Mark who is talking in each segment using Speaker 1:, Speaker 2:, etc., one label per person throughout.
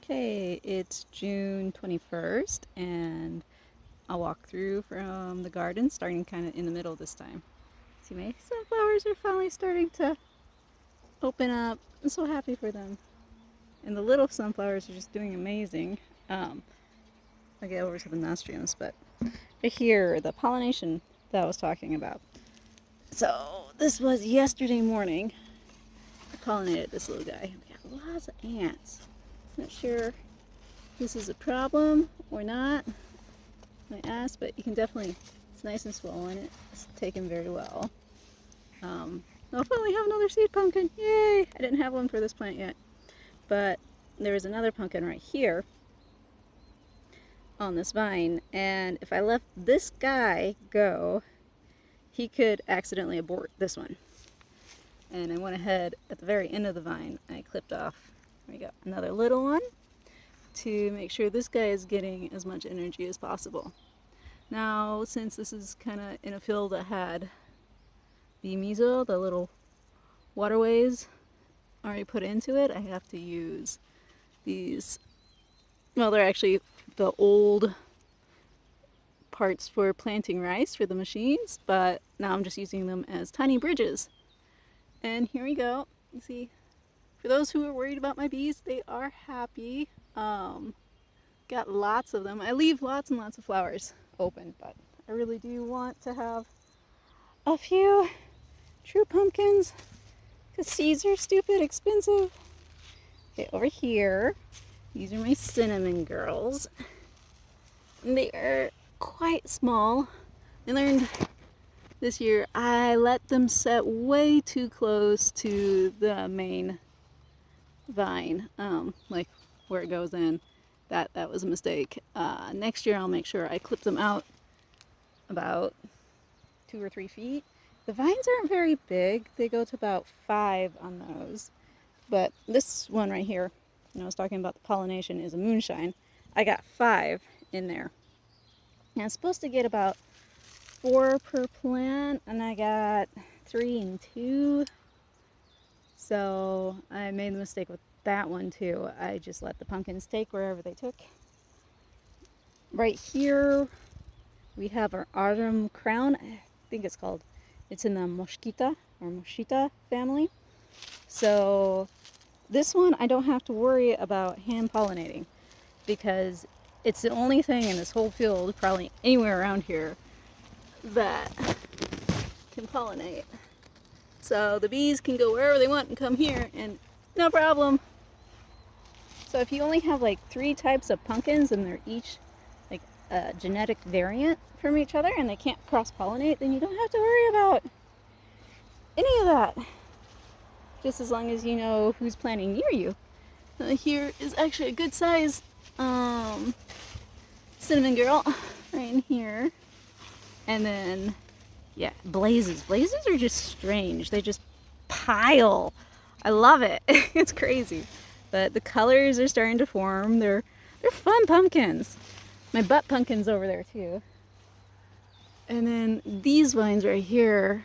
Speaker 1: Okay, it's June 21st, and I'll walk through from the garden, starting kind of in the middle this time. See, my sunflowers are finally starting to open up. I'm so happy for them. And the little sunflowers are just doing amazing. I'll get over to the nasturtiums, but here, the pollination that I was talking about. So, this was yesterday morning. I pollinated this little guy. We got lots of ants. Not sure if this is a problem or not. My ass, but you can definitely, it's nice and swollen. It's taken very well. I'll finally have another seed pumpkin. Yay! I didn't have one for this plant yet. But there is another pumpkin right here on this vine. And if I let this guy go, he could accidentally abort this one. And I went ahead at the very end of the vine. I clipped off, there we go, another little one to make sure this guy is getting as much energy as possible. Now, since this is kind of in a field that had the miso, the little waterways already put into it, I have to use these, well, they're actually the old parts for planting rice for the machines, but now I'm just using them as tiny bridges. And here we go. You see, for those who are worried about my bees, they are happy. Got lots of them. I leave lots and lots of flowers open, but I really do want to have a few true pumpkins because seeds are stupid expensive. Okay, over here, these are my cinnamon girls. They are quite small. I learned this year I let them set way too close to the main vine, like where it goes in. That was a mistake. Next year I'll make sure I clip them out about 2 or 3 feet. The vines aren't very big. They go to about 5 on those. But this one right here, when I was talking about the pollination, is a moonshine. I got 5 in there. And I'm supposed to get about 4 per plant, and I got 3 and 2. So I made the mistake with that one too. I just let the pumpkins take wherever they took. Right here we have our autumn crown. I think it's called, it's in the Moschita or Moschita family. So this one I don't have to worry about hand pollinating because it's the only thing in this whole field, probably anywhere around here, that can pollinate. So the bees can go wherever they want and come here and no problem. So if you only have like 3 types of pumpkins and they're each like a genetic variant from each other and they can't cross-pollinate, then you don't have to worry about any of that. Just as long as you know who's planting near you. Here is actually a good size cinnamon girl right in here. And then, yeah, blazes. Blazes are just strange. They just pile. I love it. It's crazy. But the colors are starting to form. They're fun pumpkins. My butt pumpkin's over there too. And then these vines right here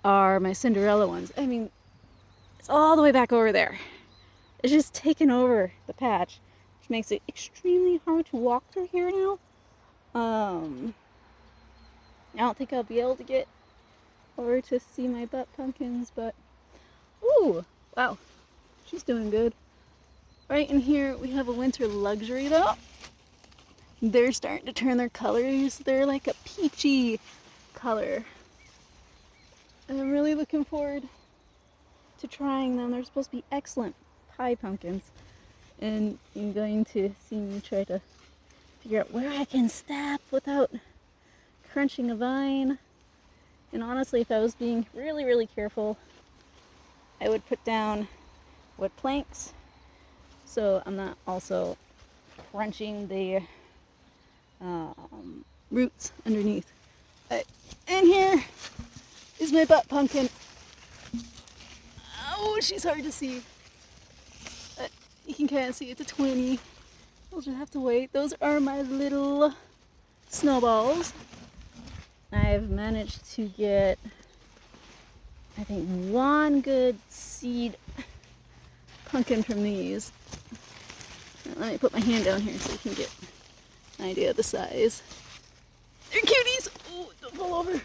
Speaker 1: are my Cinderella ones. I mean, it's all the way back over there. It's just taken over the patch, which makes it extremely hard to walk through here now. I don't think I'll be able to get over to see my butt pumpkins, but ooh, wow, she's doing good. Right in here we have a winter luxury though. They're starting to turn their colors. They're like a peachy color. And I'm really looking forward to trying them. They're supposed to be excellent pie pumpkins. And you're going to see me try to figure out where I can step without crunching a vine. And honestly, if I was being really, really careful, I would put down wood planks so I'm not also crunching the roots underneath. And here is my butt pumpkin. Oh, she's hard to see. You can kind of see it's a 20. We'll just have to wait. Those are my little snowballs. I've managed to get, I think, 1 good seed pumpkin from these. Let me put my hand down here so you can get an idea of the size. They're cuties! Oh, don't fall over.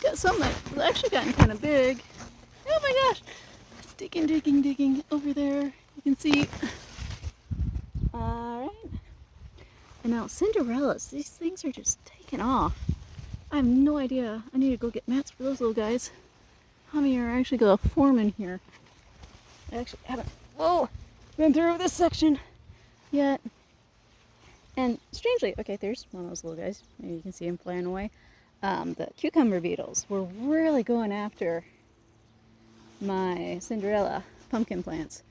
Speaker 1: Got some that's actually gotten kind of big. Oh my gosh! Digging over there. You can see. Alright. And now Cinderellas, these things are just taking off. I have no idea. I need to go get mats for those little guys. How many are actually going to form in here? I actually haven't been through this section yet. And strangely, okay, there's one of those little guys. Maybe you can see him flying away. The cucumber beetles were really going after my Cinderella pumpkin plants.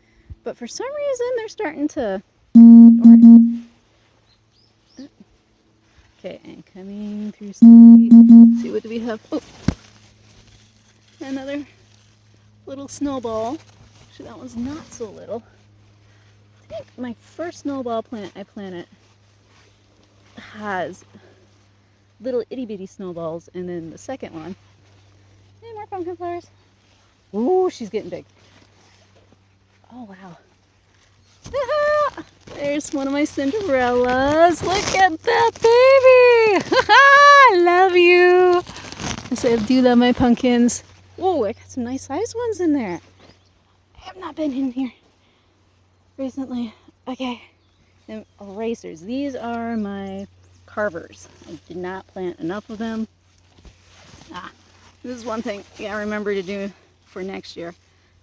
Speaker 1: But for some reason, they're starting to ignore it. Okay, and coming through slowly. See, what do we have? Oh! Another little snowball. Actually, that one's not so little. I think my first snowball plant I planted has little itty bitty snowballs, and then the second one. Any more pumpkin flowers? Ooh, she's getting big. Oh, wow. There's one of my Cinderellas. Look at that baby! I love you! I say I do love my pumpkins. Whoa, I got some nice sized ones in there. I have not been in here recently. Okay. Then erasers. These are my carvers. I did not plant enough of them. This is one thing I gotta remember to do for next year.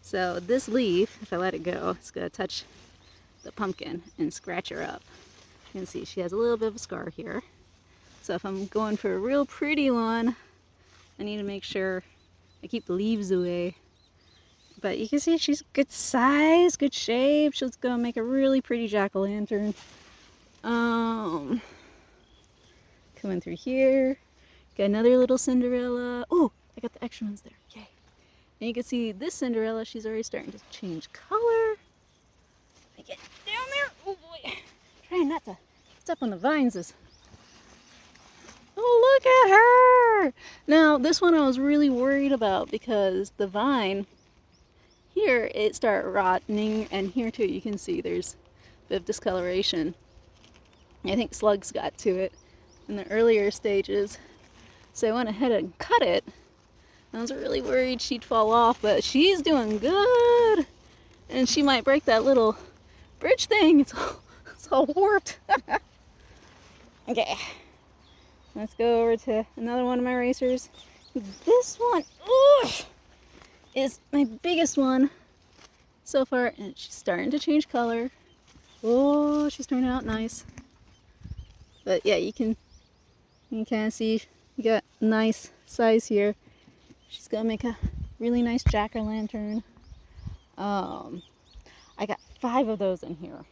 Speaker 1: So this leaf, if I let it go, it's gonna touch the pumpkin and scratch her up. You can see she has a little bit of a scar here. So if I'm going for a real pretty one, I need to make sure I keep the leaves away. But you can see she's good size, good shape. She's gonna make a really pretty jack-o'-lantern. Coming through here. Got another little Cinderella. Oh, I got the extra ones there. Yay. And you can see this Cinderella, she's already starting to change color. I get down there. Oh boy. Trying not to step on the vines. Oh, look at her. Now, this one I was really worried about because the vine here, it started rotting, and here too, you can see there's a bit of discoloration. I think slugs got to it in the earlier stages. So I went ahead and cut it. I was really worried she'd fall off, but she's doing good. And she might break that little bridge thing. It's all warped. Okay. Let's go over to another one of my racers. This one is my biggest one so far, and she's starting to change color. Oh, she's turning out nice. But yeah, you can kind of see you got nice size here. She's gonna make a really nice jack-o'-lantern. I got 5 of those in here,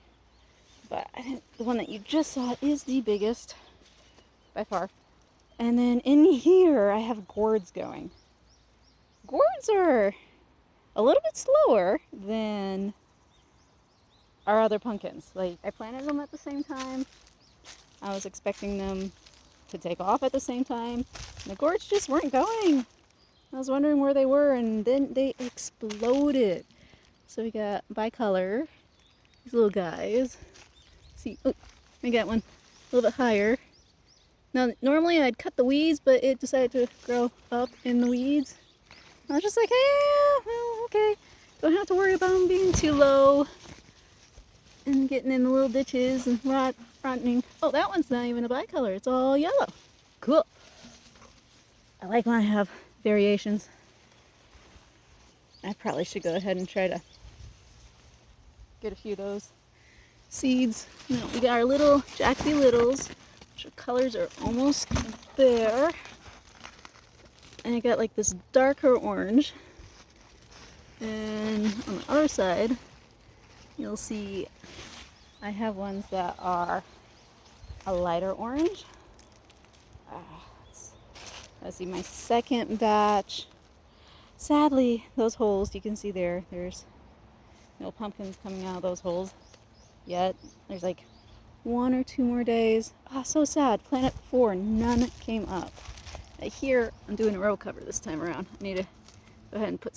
Speaker 1: but the one that you just saw is the biggest by far. And then in here I have gourds going. Gourds are a little bit slower than our other pumpkins. Like, I planted them at the same time. I was expecting them to take off at the same time. The gourds just weren't going. I was wondering where they were, and then they exploded. So we got bicolor, these little guys. See, oh, we got one a little bit higher. Now, normally I'd cut the weeds, but it decided to grow up in the weeds. I was just like, yeah, well, okay. Don't have to worry about them being too low and getting in the little ditches and rotting. Oh, that one's not even a bicolor. It's all yellow. Cool. I like when I have variations. I probably should go ahead and try to get a few of those seeds. Now, we got our little Jack-B Littles. The colors are almost there. And I got like this darker orange. And on the other side, you'll see I have ones that are a lighter orange. Let's see, my second batch. Sadly, those holes, you can see there's no pumpkins coming out of those holes yet. There's like 1 or 2 more days. Ah, so sad. Planted 4, none came up. Here, I'm doing a row cover this time around. I need to go ahead and put some